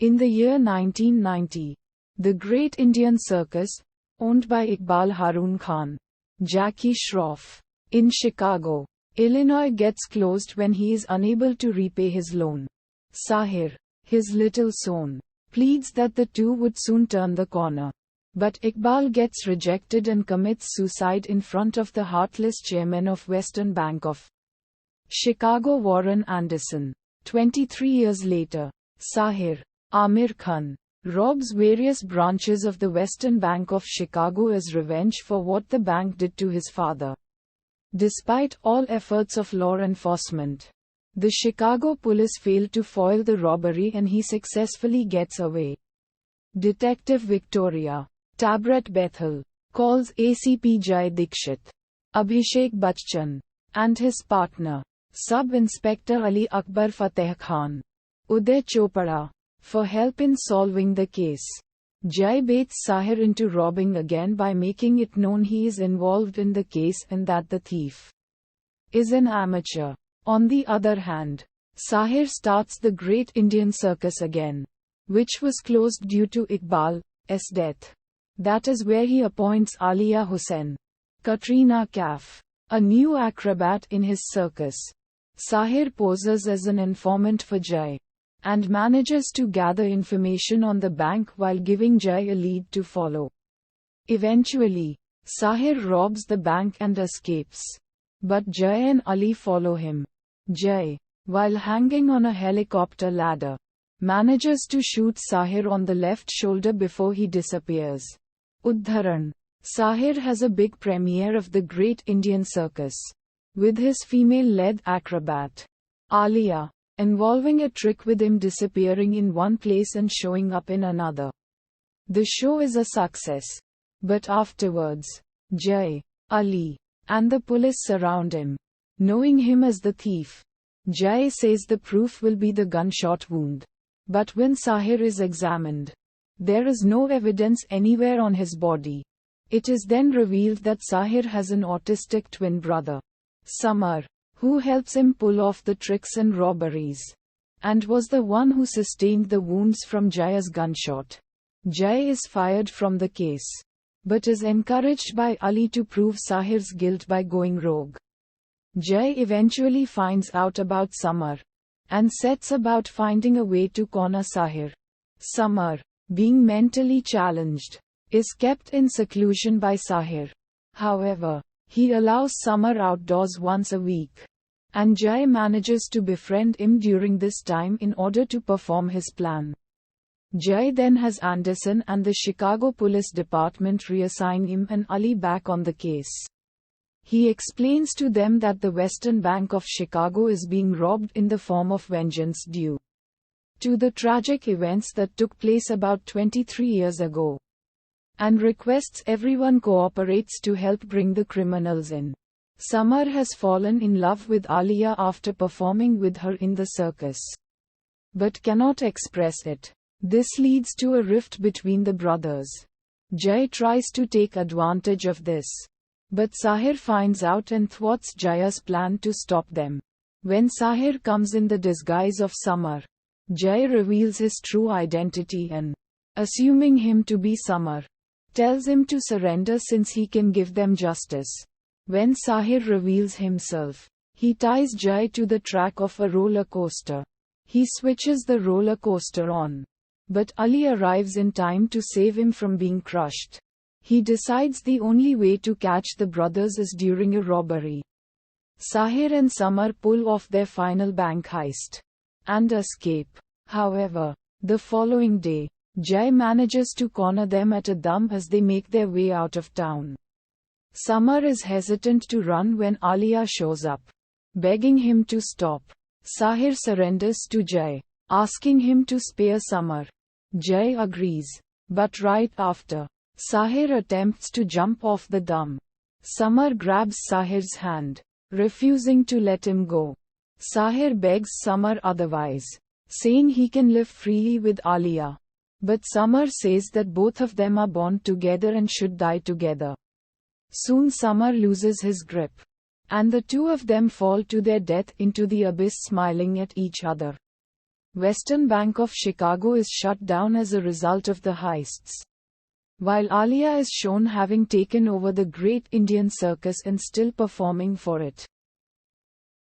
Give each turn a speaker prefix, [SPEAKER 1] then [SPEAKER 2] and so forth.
[SPEAKER 1] In the year 1990, the Great Indian Circus, owned by Iqbal Harun Khan, Jackie Shroff, in Chicago, Illinois gets closed when he is unable to repay his loan. Sahir, his little son, pleads that the two would soon turn the corner. But Iqbal gets rejected and commits suicide in front of the heartless chairman of Western Bank of Chicago, Warren Anderson. 23 years later, Sahir, Aamir Khan, robs various branches of the Western Bank of Chicago as revenge for what the bank did to his father. Despite all efforts of law enforcement, the Chicago police fail to foil the robbery and he successfully gets away. Detective Victoria Tabret Bethel calls ACP Jai Dikshit, Abhishek Bachchan, and his partner, Sub-Inspector Ali Akbar Fateh Khan, Uday Chopra, for help in solving the case. Jai baits Sahir into robbing again by making it known he is involved in the case and that the thief is an amateur. On the other hand, Sahir starts the Great Indian Circus again, which was closed due to Iqbal's death. That is where he appoints Alia Hussain, Katrina Kaif, a new acrobat in his circus. Sahir poses as an informant for Jai, and manages to gather information on the bank while giving Jai a lead to follow. Eventually, Sahir robs the bank and escapes. But Jai and Ali follow him. Jai, while hanging on a helicopter ladder, manages to shoot Sahir on the left shoulder before he disappears. Uddharan. Sahir has a big premiere of the Great Indian Circus, with his female-led acrobat, Alia, involving a trick with him disappearing in one place and showing up in another. The show is a success. But afterwards, Jai, Ali, and the police surround him, knowing him as the thief. Jai says the proof will be the gunshot wound. But when Sahir is examined, there is no evidence anywhere on his body. It is then revealed that Sahir has an autistic twin brother, Samar, who helps him pull off the tricks and robberies, and was the one who sustained the wounds from Jai's gunshot. Jai is fired from the case, but is encouraged by Ali to prove Sahir's guilt by going rogue. Jai eventually finds out about Samar, and sets about finding a way to corner Sahir. Samar, being mentally challenged, is kept in seclusion by Sahir. However, he allows Samar outdoors once a week, and Jai manages to befriend him during this time in order to perform his plan. Jai then has Anderson and the Chicago Police Department reassign him and Ali back on the case. He explains to them that the Western Bank of Chicago is being robbed in the form of vengeance due to the tragic events that took place about 23 years ago, and requests everyone cooperates to help bring the criminals in. Samar has fallen in love with Alia after performing with her in the circus, but cannot express it. This leads to a rift between the brothers. Jai tries to take advantage of this, but Sahir finds out and thwarts Jai's plan to stop them. When Sahir comes in the disguise of Samar, Jai reveals his true identity and, assuming him to be Samar, tells him to surrender since he can give them justice. When Sahir reveals himself, he ties Jai to the track of a roller coaster. He switches the roller coaster on, but Ali arrives in time to save him from being crushed. He decides the only way to catch the brothers is during a robbery. Sahir and Samar pull off their final bank heist and escape. However, the following day, Jai manages to corner them at a Dhoom as they make their way out of town. Samar is hesitant to run when Alia shows up, begging him to stop. Sahir surrenders to Jai, asking him to spare Samar. Jai agrees, but right after, Sahir attempts to jump off the Dhoom. Samar grabs Sahir's hand, refusing to let him go. Sahir begs Samar otherwise, saying he can live freely with Alia. But Samar says that both of them are born together and should die together. Soon Samar loses his grip, and the two of them fall to their death into the abyss smiling at each other. Western Bank of Chicago is shut down as a result of the heists. While Alia is shown having taken over the Great Indian Circus and still performing for it.